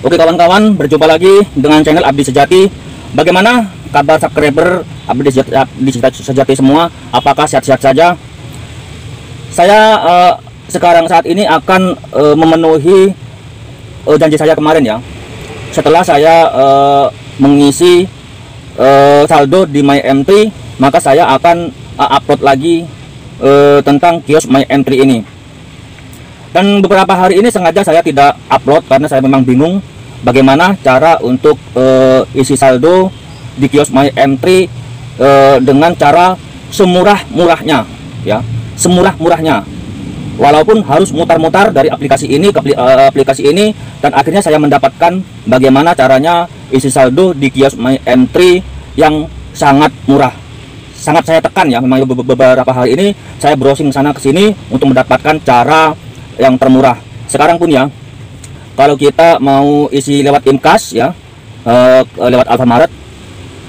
Oke kawan-kawan, berjumpa lagi dengan channel Abdi Sejati. Bagaimana kabar subscriber Abdi Sejati semua? Apakah sehat-sehat saja? Saya saat ini akan memenuhi janji saya kemarin ya. Setelah saya mengisi saldo di MyM3, maka saya akan upload lagi tentang kios MyM3 ini. Dan beberapa hari ini sengaja saya tidak upload karena saya memang bingung bagaimana cara untuk isi saldo di kios MyM3 dengan cara semurah-murahnya ya, semurah-murahnya. Walaupun harus mutar-mutar dari aplikasi ini ke aplikasi ini, dan akhirnya saya mendapatkan bagaimana caranya isi saldo di kios MyM3 yang sangat murah. Sangat saya tekan ya, memang beberapa hari ini saya browsing sana ke sini untuk mendapatkan cara yang termurah. Sekarang pun ya, kalau kita mau isi lewat Imkas ya, lewat Alfamart,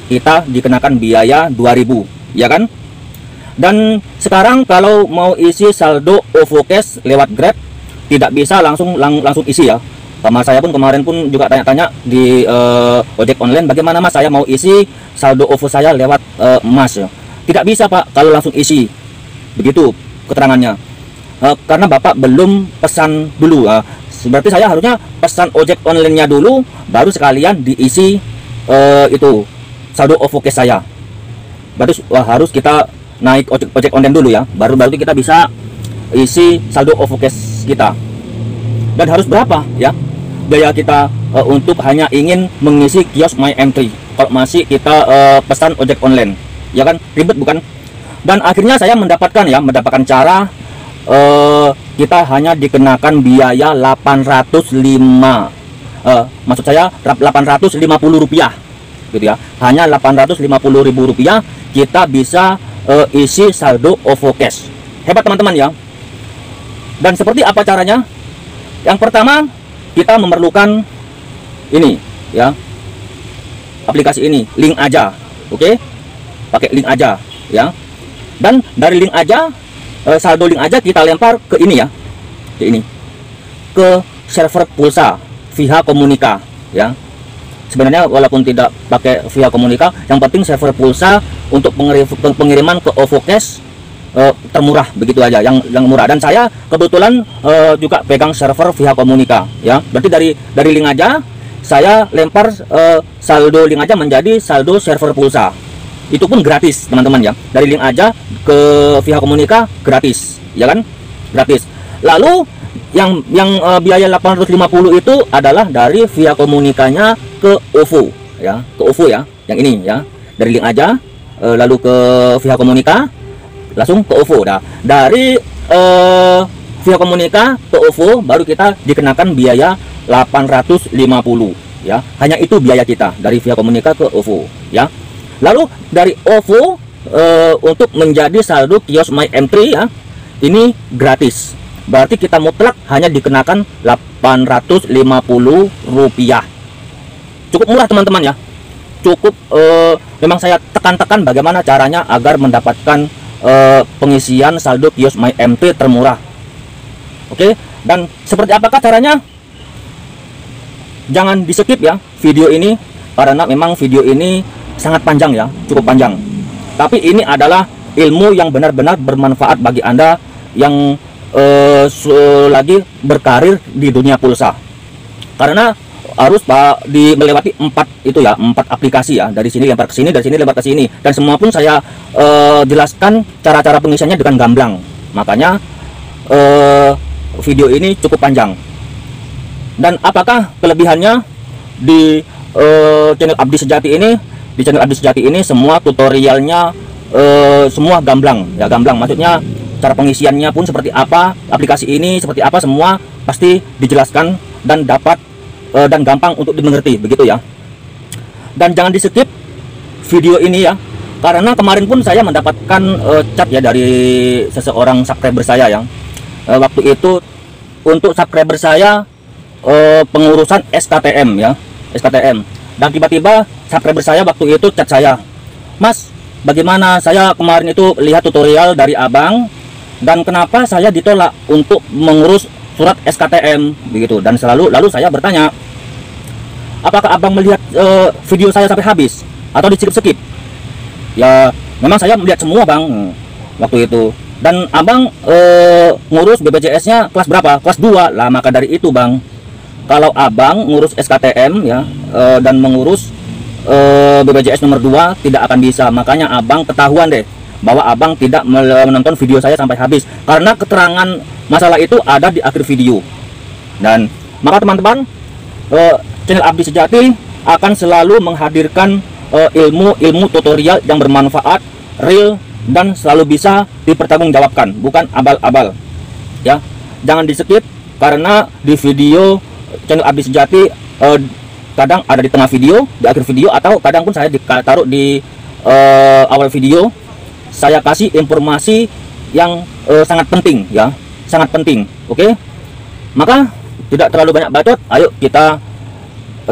kita dikenakan biaya 2.000 ya kan. Dan sekarang kalau mau isi saldo OVO Cash lewat Grab, tidak bisa langsung isi ya. Sama saya pun kemarin pun juga tanya-tanya di ojek online, bagaimana mas saya mau isi saldo OVO saya lewat Mas ya. Tidak bisa pak kalau langsung isi, begitu keterangannya. Karena bapak belum pesan dulu, berarti saya harusnya pesan ojek online-nya dulu, baru sekalian diisi itu saldo OVO Cash saya. Berarti harus kita naik ojek online dulu ya, baru kita bisa isi saldo OVO Cash kita. Dan harus berapa ya biaya kita untuk hanya ingin mengisi kios MyM3 kalau masih kita pesan ojek online, ya kan, ribet bukan? Dan akhirnya saya mendapatkan cara kita hanya dikenakan biaya 805, maksud saya 850 rupiah gitu ya, hanya 850.000 rupiah kita bisa isi saldo OVO Cash. Hebat teman-teman ya. Dan seperti apa caranya? Yang pertama, kita memerlukan ini ya, aplikasi ini, link aja, oke? Pakai link aja ya. Dan dari link aja, saldo link aja kita lempar ke ini ya, ke server pulsa Via Komunika ya. Sebenarnya walaupun tidak pakai Via Komunika, yang penting server pulsa untuk pengiriman ke OVO Cash termurah, begitu aja, yang murah. Dan saya kebetulan juga pegang server Via Komunika ya. Berarti dari link aja saya lempar saldo link aja menjadi saldo server pulsa. Itu pun gratis teman-teman ya. Dari link aja ke Via Komunika gratis, ya kan? Gratis. Lalu yang biaya 850 itu adalah dari Via Komunikanya ke OVO ya, ke OVO ya, yang ini ya. Dari link aja lalu ke Via Komunika langsung ke OVO. Nah, dari Via Komunika ke OVO baru kita dikenakan biaya 850 ya. Hanya itu biaya kita dari Via Komunika ke OVO ya. Lalu dari OVO untuk menjadi saldo kios MyM3 ya, ini gratis. Berarti kita mutlak hanya dikenakan 850 rupiah. Cukup murah teman-teman ya. Cukup memang saya tekan-tekan bagaimana caranya agar mendapatkan pengisian saldo kios MyM3 termurah. Oke, dan seperti apakah caranya? Jangan di skip ya video ini, karena memang video ini sangat panjang ya, cukup panjang. Tapi ini adalah ilmu yang benar-benar bermanfaat bagi Anda yang lagi berkarir di dunia pulsa. Karena harus melewati 4 aplikasi ya, dari sini lempar ke sini, dari sini lempar ke sini, dan semua pun saya jelaskan cara-cara pengisiannya dengan gamblang. Makanya video ini cukup panjang. Dan apakah kelebihannya di channel Abdi Sejati ini? Di channel Abdi Sejati ini semua tutorialnya semua gamblang ya, gamblang maksudnya cara pengisiannya pun seperti apa, aplikasi ini seperti apa, semua pasti dijelaskan dan dapat dan gampang untuk dimengerti, begitu ya. Dan jangan di skip video ini ya, karena kemarin pun saya mendapatkan chat ya dari seseorang subscriber saya yang waktu itu untuk subscriber saya pengurusan SKTM ya, SKTM. Dan tiba-tiba subscriber saya waktu itu chat saya, Mas, bagaimana saya kemarin itu lihat tutorial dari abang, dan kenapa saya ditolak untuk mengurus surat SKTM begitu. Dan lalu saya bertanya, apakah abang melihat video saya sampai habis atau di-skip? Ya memang saya melihat semua bang waktu itu. Dan abang ngurus BPJS-nya kelas berapa? Kelas 2 lah. Maka dari itu bang, kalau abang ngurus SKTM ya dan mengurus BPJS nomor 2 tidak akan bisa. Makanya abang ketahuan deh bahwa abang tidak menonton video saya sampai habis, karena keterangan masalah itu ada di akhir video. Dan maka teman-teman, channel Abdi Sejati akan selalu menghadirkan ilmu tutorial yang bermanfaat, real, dan selalu bisa dipertanggungjawabkan, bukan abal-abal ya. Jangan di skip, karena di video channel Abdi Sejati kadang ada di tengah video, di akhir video, atau kadang pun saya taruh di awal video. Saya kasih informasi yang sangat penting ya, sangat penting. Oke, maka tidak terlalu banyak bacot, ayo kita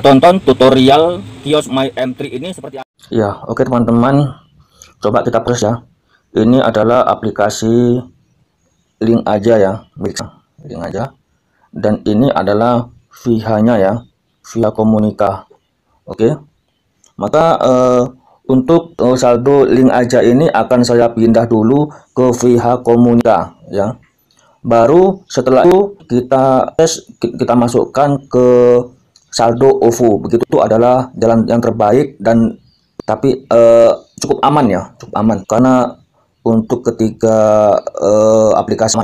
tonton tutorial kios My M3 ini seperti apa. Ya, oke teman-teman, coba kita press ya. Ini adalah aplikasi link aja ya, link aja. Dan ini adalah VH-nya ya, VH Komunika. Oke, maka untuk saldo link aja ini akan saya pindah dulu ke VH Komunika ya. Baru setelah itu kita tes, kita masukkan ke saldo OVO. Begitu itu adalah jalan yang terbaik, dan tapi cukup aman ya, cukup aman karena untuk ketiga aplikasi.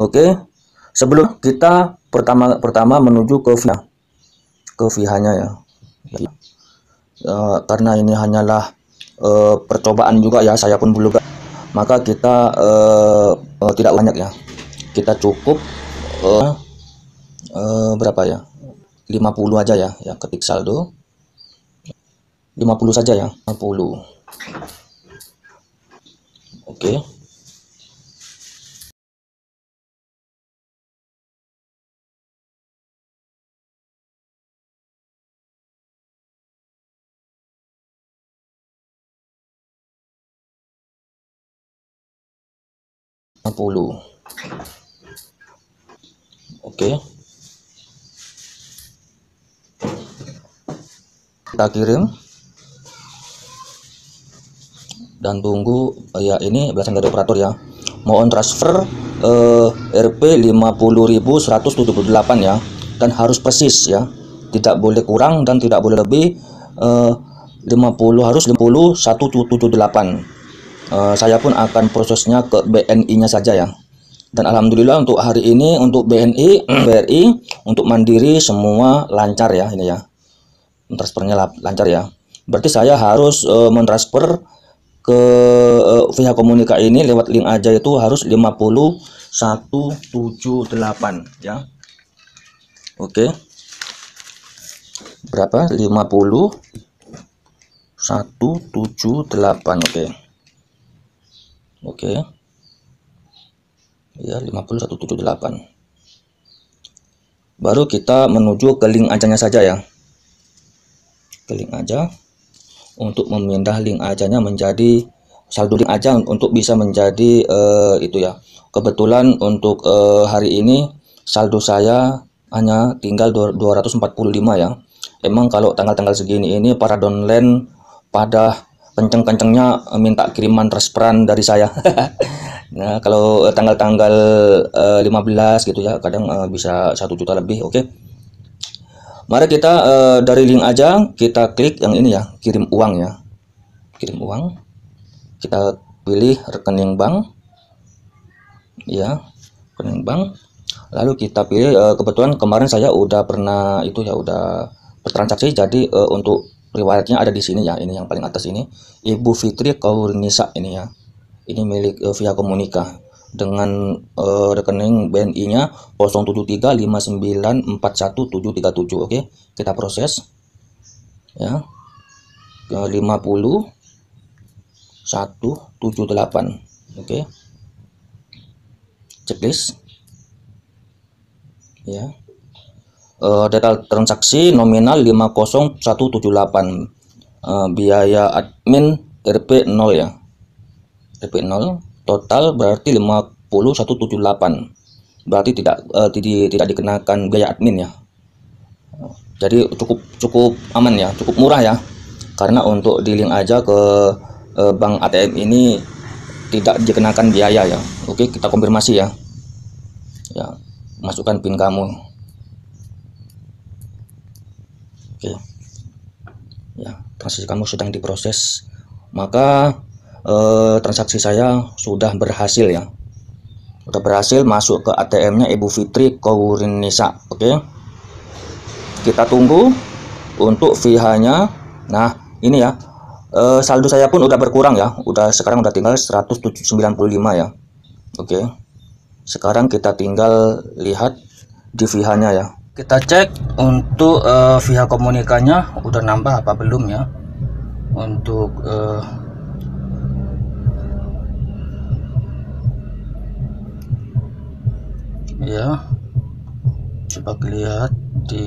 Oke, sebelum kita pertama menuju ke VH-nya ya. Karena ini hanyalah percobaan juga ya, saya pun belum, maka kita tidak banyak ya, kita cukup berapa ya, 50 aja ya, ketik saldo 50 saja ya, 50. Oke. Oke, kita kirim dan tunggu ya. Ini belasan dari operator ya, mohon transfer Rp 50.178 ya, dan harus persis ya, tidak boleh kurang dan tidak boleh lebih. 50 harus 50.178. Saya pun akan prosesnya ke BNI-nya saja ya. Dan alhamdulillah untuk hari ini untuk BNI, BRI, untuk Mandiri semua lancar ya, ini ya. Transfernya lancar ya. Berarti saya harus mentransfer ke VH Komunika ini lewat link aja itu harus 5178 ya. Oke. Berapa? 5178. Oke. Oke. Ya, 5178. Baru kita menuju ke link ajanya saja ya. Ke link aja untuk memindah link ajanya menjadi saldo link aja, untuk bisa menjadi itu ya. Kebetulan untuk hari ini saldo saya hanya tinggal 245 ya. Emang kalau tanggal-tanggal segini ini para downline pada kenceng-kencengnya minta kiriman transferan dari saya. Nah, kalau tanggal-tanggal 15 gitu ya, kadang bisa 1 juta lebih. Oke. Mari kita dari link aja kita klik yang ini ya, kirim uang ya. Kirim uang. Kita pilih rekening bank. Ya, rekening bank. Lalu kita pilih, kebetulan kemarin saya udah pernah itu ya, udah bertransaksi, jadi untuk riwayatnya ada di sini ya. Ini yang paling atas ini, Ibu Fitri Kaurnisa ini ya. Ini milik VH Komunika dengan rekening BNI-nya 0735941737. Oke, kita proses ya. 50178. Oke. Checklist ya. Data transaksi nominal 50178. Biaya admin Rp 0 ya. Rp 0, total berarti 5178. Berarti tidak dikenakan biaya admin ya. Jadi cukup aman ya, cukup murah ya. Karena untuk di link aja ke bank ATM ini tidak dikenakan biaya ya. Oke, kita konfirmasi ya. Ya, masukkan PIN kamu. Oke. Ya, transaksi kamu sedang diproses. Maka transaksi saya sudah berhasil ya. Sudah berhasil masuk ke ATM-nya Ibu Fitri Kourinisa. Oke. Kita tunggu untuk VH-nya. Nah, ini ya. Saldo saya pun udah berkurang ya. Sekarang udah tinggal 195 ya. Oke. Sekarang kita tinggal lihat di VH-nya ya. Kita cek untuk VH komunikanya udah nambah apa belum ya. Untuk ya, coba lihat di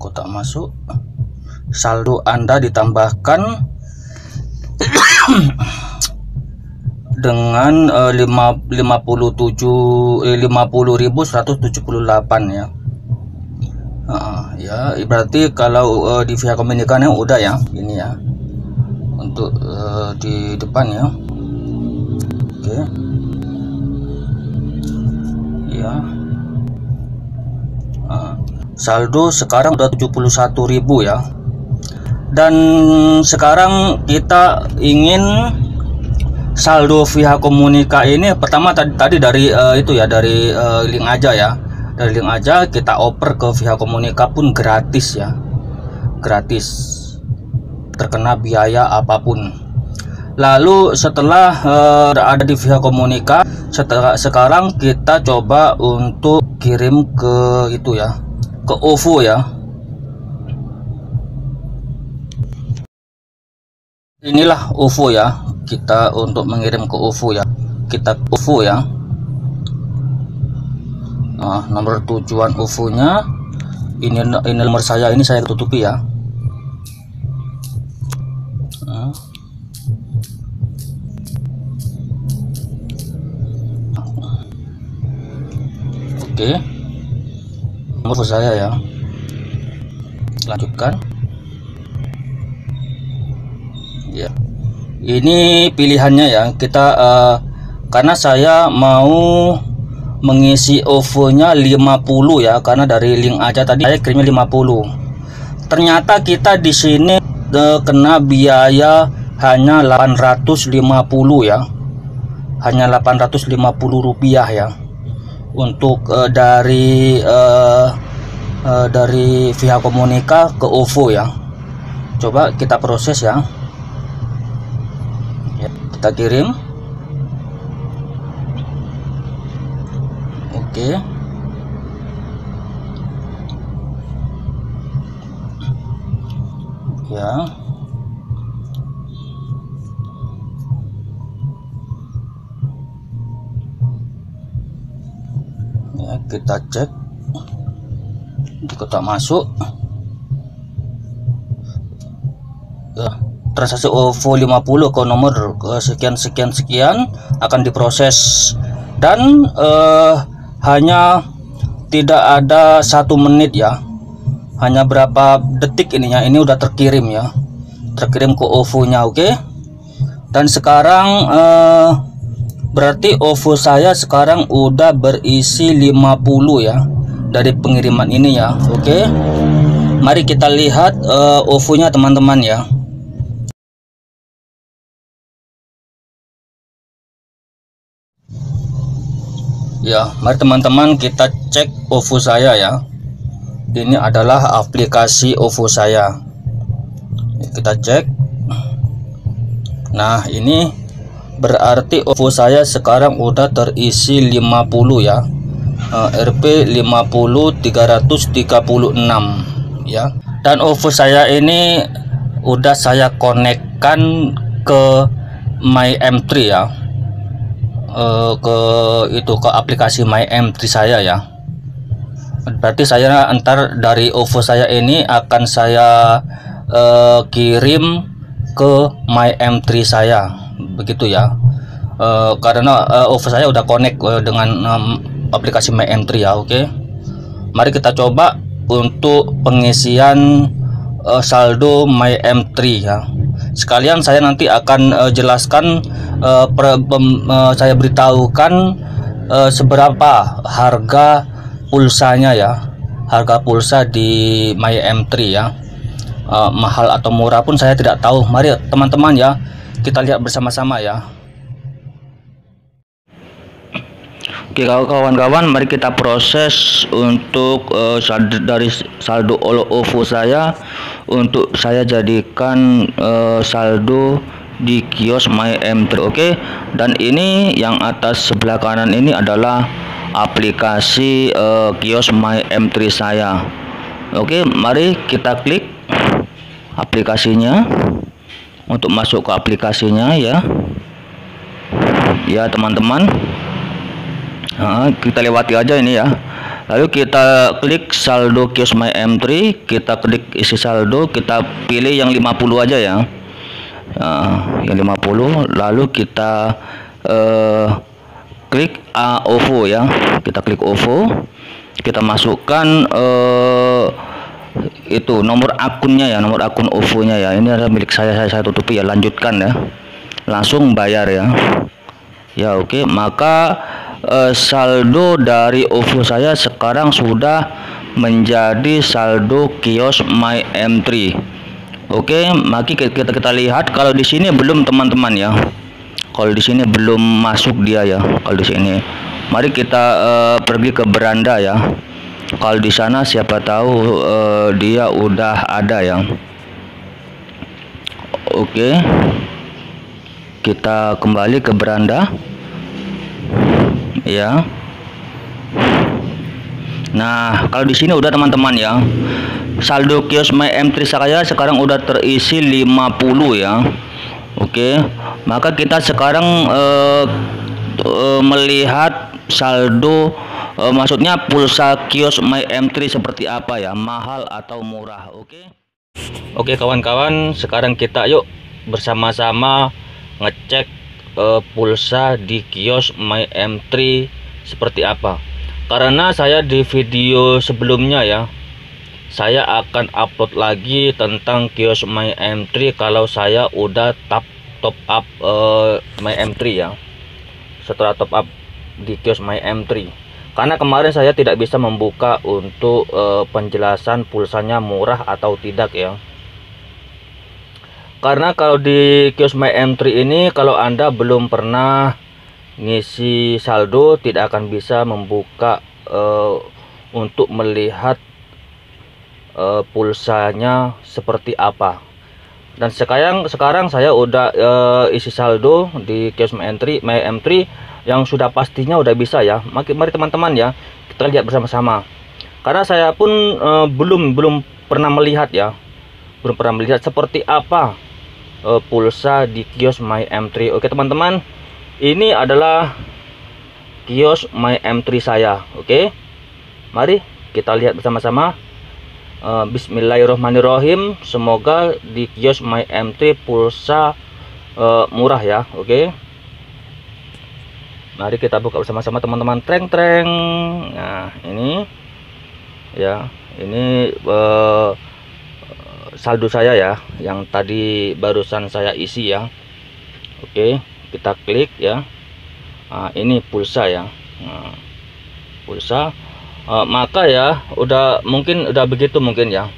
kotak masuk, saldo Anda ditambahkan dengan 50.178 ya. Ya, berarti kalau di via komunikasinya udah ya, ini ya untuk di depan ya. Oke ya. Saldo sekarang udah 71.000 ya. Dan sekarang kita ingin saldo via komunika ini pertama tadi dari itu ya, dari link aja ya. Dari link aja kita oper ke via komunika pun gratis ya. Gratis. Terkena biaya apapun. Lalu setelah ada di via komunika, sekarang kita coba untuk kirim ke itu ya, ke OVO ya. Inilah OVO ya, kita untuk mengirim ke OVO ya. Kita OVO ya. Nah, nomor tujuan OVO-nya ini nomor saya, ini saya tutupi ya. Oke, nomor saya ya. Lanjutkan ya. Ini pilihannya ya, kita karena saya mau mengisi OVO-nya 50 ya, karena dari link aja tadi saya kirimnya 50. Ternyata kita di sini kena biaya hanya 850 ya. Hanya 850 rupiah ya. Untuk dari via komunika ke OVO ya. Coba kita proses ya. Kita kirim. Oke. Ya. Ya, kita cek di kotak masuk ya, transaksi OVO 50 ke nomor sekian akan diproses dan hanya tidak ada 1 menit ya, hanya berapa detik ininya, ini udah terkirim ya, terkirim ke OVO nya. Oke. Dan sekarang berarti OVO saya sekarang udah berisi 50 ya dari pengiriman ini ya. Oke. Mari kita lihat OVO-nya teman-teman ya. Ya, mari teman-teman kita cek OVO saya ya. Ini adalah aplikasi OVO saya. Kita cek. Nah, ini berarti OVO saya sekarang udah terisi 50 ya. Rp 50.336 ya. Dan OVO saya ini udah saya konekkan ke My M3 ya. Ke aplikasi My M3 saya ya. Berarti saya antar dari OVO saya ini akan saya kirim ke My M3 saya, begitu ya. Karena OVO saya udah connect dengan aplikasi My M3 ya. Oke. Mari kita coba untuk pengisian saldo My M3 ya. Sekalian saya nanti akan jelaskan, saya beritahukan seberapa harga pulsanya ya, harga pulsa di My M3 ya. Mahal atau murah pun saya tidak tahu. Mari teman-teman ya, kita lihat bersama-sama ya. Oke kawan-kawan, mari kita proses untuk dari saldo OVO saya, untuk saya jadikan saldo di kios My M3. Oke, dan ini yang atas sebelah kanan ini adalah aplikasi kios My M3 saya. Oke, mari kita klik aplikasinya. Untuk masuk ke aplikasinya ya teman-teman. Kita lewati aja ini ya. Lalu kita klik saldo kios My M3, kita klik isi saldo, kita pilih yang 50 aja ya. Yang 50, lalu kita klik OVO ya. Kita klik OVO, kita masukkan itu nomor akunnya ya, nomor akun OVO-nya ya. Ini adalah milik saya tutupi ya. Lanjutkan ya, langsung bayar ya. Ya oke, maka saldo dari OVO saya sekarang sudah menjadi saldo kios My M3. Oke, mari kita lihat. Kalau di sini belum teman-teman ya, kalau di sini belum masuk dia ya. Kalau di sini, mari kita pergi ke beranda ya. Kalau di sana siapa tahu dia udah ada ya. Oke, kita kembali ke beranda ya. Nah, kalau di sini udah teman-teman ya. Saldo kios My M3 saya sekarang udah terisi 50 ya. Oke, maka kita sekarang melihat saldo, maksudnya pulsa kios My M3 seperti apa ya, mahal atau murah. Oke kawan-kawan, sekarang kita yuk bersama-sama ngecek pulsa di kios My M3 seperti apa. Karena saya di video sebelumnya ya, saya akan upload lagi tentang kios My M3 kalau saya udah top up My M3 ya. Setelah top up di kios My M3, karena kemarin saya tidak bisa membuka untuk penjelasan pulsanya murah atau tidak ya. Karena kalau di kios My M3 ini, kalau Anda belum pernah ngisi saldo, tidak akan bisa membuka untuk melihat pulsanya seperti apa. Dan sekarang saya udah isi saldo di kios My M3 yang sudah pastinya udah bisa ya. Mari teman-teman ya, kita lihat bersama-sama. Karena saya pun belum pernah melihat ya, belum pernah melihat seperti apa pulsa di kios My M3. Oke teman-teman, ini adalah kios My M3 saya. Oke, mari kita lihat bersama-sama. Bismillahirrohmanirrohim. Semoga di kios My M3 pulsa murah ya. Oke, mari kita buka bersama-sama teman-teman. Treng. Nah ini ya, ini saldo saya ya, yang tadi barusan saya isi ya. Oke, kita klik ya. Nah, ini pulsa ya. Nah, pulsa. Maka ya mungkin udah begitu mungkin ya.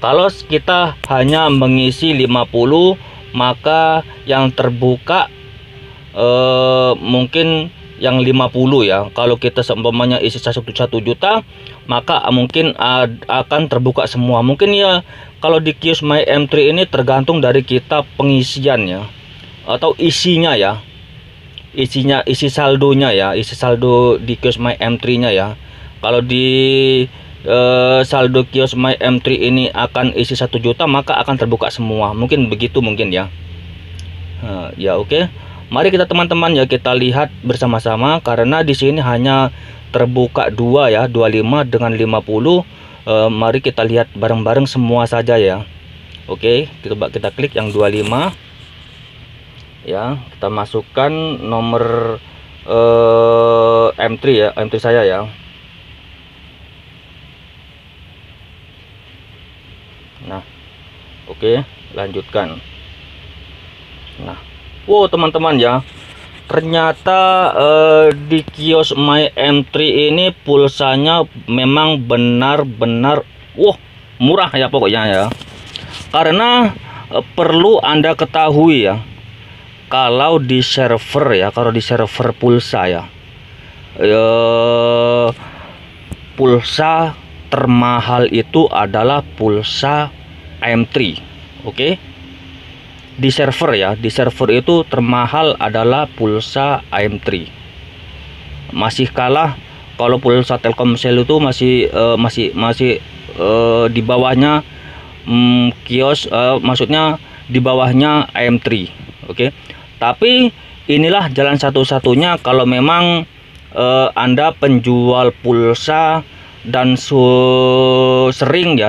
Kalau kita hanya mengisi 50, maka yang terbuka mungkin yang 50 ya. Kalau kita seumpamanya isi 1 juta, maka mungkin akan terbuka semua. Mungkin ya, kalau di kios My M3 ini tergantung dari kita pengisian ya, atau isinya ya. Isi saldonya ya, isi saldo di kios My M3 nya ya. Kalau di saldo kios My M3 ini akan isi 1 juta, maka akan terbuka semua. Mungkin begitu mungkin ya. Ya oke. Mari kita teman-teman ya, kita lihat bersama-sama. Karena di sini hanya terbuka 2 ya, 25 dengan 50. Mari kita lihat bareng-bareng semua saja ya. Oke, kita klik yang 25 ya. Kita masukkan nomor M3 ya, M3 saya ya. Nah, oke, lanjutkan. Nah, wow teman-teman ya, ternyata di kios My M3 ini pulsanya memang benar-benar murah ya pokoknya ya. Karena perlu Anda ketahui ya, kalau di server pulsa ya, pulsa termahal itu adalah pulsa M3. Oke, di server itu termahal adalah pulsa M3. Masih kalah kalau pulsa Telkomsel itu masih di bawahnya kios, maksudnya di bawahnya M3. Oke, tapi inilah jalan satu-satunya kalau memang Anda penjual pulsa dan sering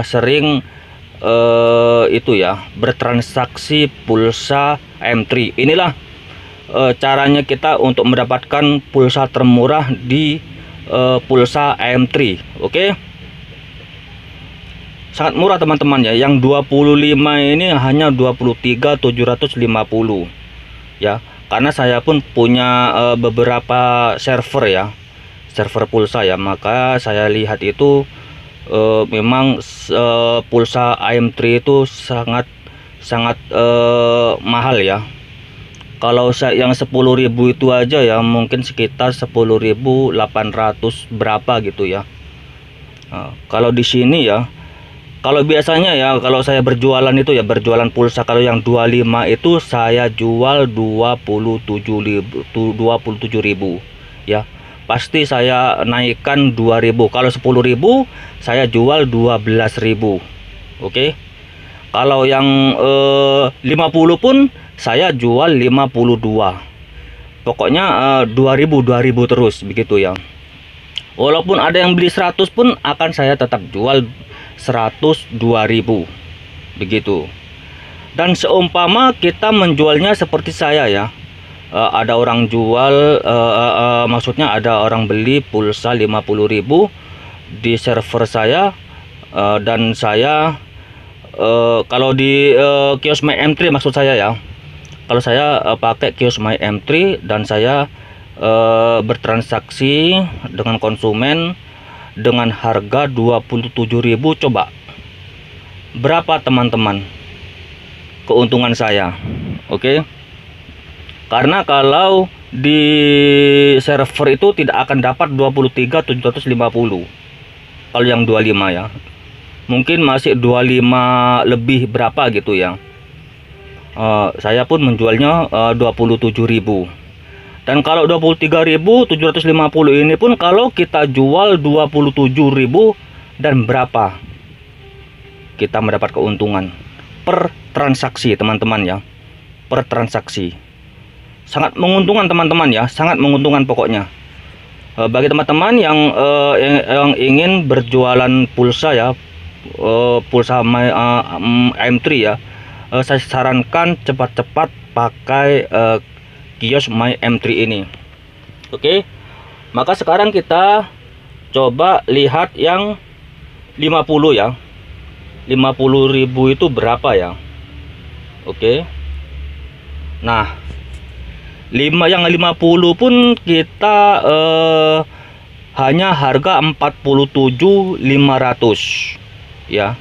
itu ya bertransaksi pulsa M3. Inilah caranya kita untuk mendapatkan pulsa termurah di pulsa M3. Oke, sangat murah teman-teman ya. Yang 25 ini hanya 23.750 ya. Karena saya pun punya beberapa server pulsa ya, maka saya lihat itu memang pulsa AM3 itu sangat mahal ya. Kalau yang 10.000 itu aja ya mungkin sekitar 10.800 berapa gitu ya. Nah, kalau di sini ya, kalau biasanya ya, kalau saya berjualan itu ya, berjualan pulsa, kalau yang 25 itu saya jual 27.000 ya. Pasti saya naikkan 2.000. Kalau 10.000 saya jual 12.000. Oke. Kalau yang 50 pun saya jual 52. Pokoknya 2.000 terus begitu ya. Walaupun ada yang beli 100 pun akan saya tetap jual 102.000 begitu. Dan seumpama kita menjualnya seperti saya ya, ada orang jual, maksudnya ada orang beli pulsa 50.000 di server saya, dan saya kalau di kios My M3 maksud saya ya, kalau saya pakai kios My M3 dan saya bertransaksi dengan konsumen dengan harga 27.000, coba berapa teman-teman keuntungan saya? Oke. Karena kalau di server itu tidak akan dapat 23.750 kalau yang 25 ya. Mungkin masih 25 lebih berapa gitu ya. Saya pun menjualnya 27.000. Dan kalau 23.750 ini pun kalau kita jual 27.000, dan berapa kita mendapat keuntungan per transaksi teman-teman ya, per transaksi. Sangat menguntungkan teman-teman ya, sangat menguntungkan pokoknya. Bagi teman-teman yang ingin berjualan pulsa ya, pulsa M3 ya, saya sarankan cepat-cepat pakai kios My M3 ini. Oke, maka sekarang kita coba lihat yang 50 ya. 50.000 itu berapa ya? Oke. Nah, yang 50 pun kita hanya harga 47.500 ya.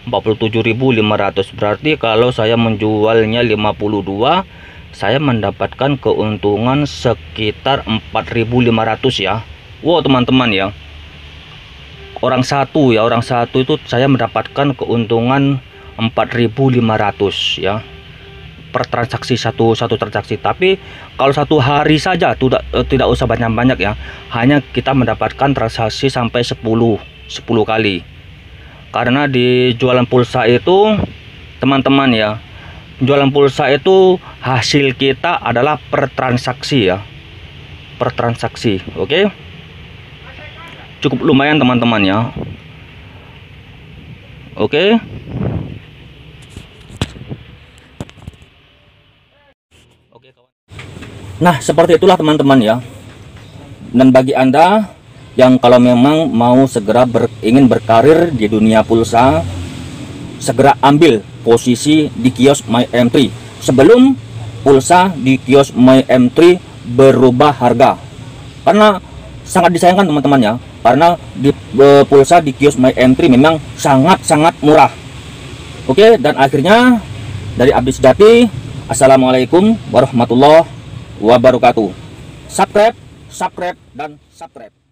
47.500. Berarti kalau saya menjualnya 52, saya mendapatkan keuntungan sekitar 4.500 ya. Wow teman-teman ya, orang satu itu saya mendapatkan keuntungan 4.500 ya per transaksi, satu transaksi. Tapi kalau satu hari saja tidak usah banyak-banyak ya, hanya kita mendapatkan transaksi sampai 10 kali. Karena di jualan pulsa itu teman-teman ya, jualan pulsa itu hasil kita adalah per transaksi ya, per transaksi. Oke, cukup lumayan teman-teman ya. Oke. Nah, seperti itulah teman-teman ya. Dan bagi Anda yang kalau memang mau segera ingin berkarir di dunia pulsa, segera ambil posisi di kios My M3 sebelum pulsa di kios My M3 berubah harga. Karena sangat disayangkan teman-teman ya, karena pulsa di kios My M3 memang sangat-sangat murah. Oke, dan akhirnya dari Abdi Sejati, assalamualaikum warahmatullahi wabarakatuh. Subscribe, dan subscribe.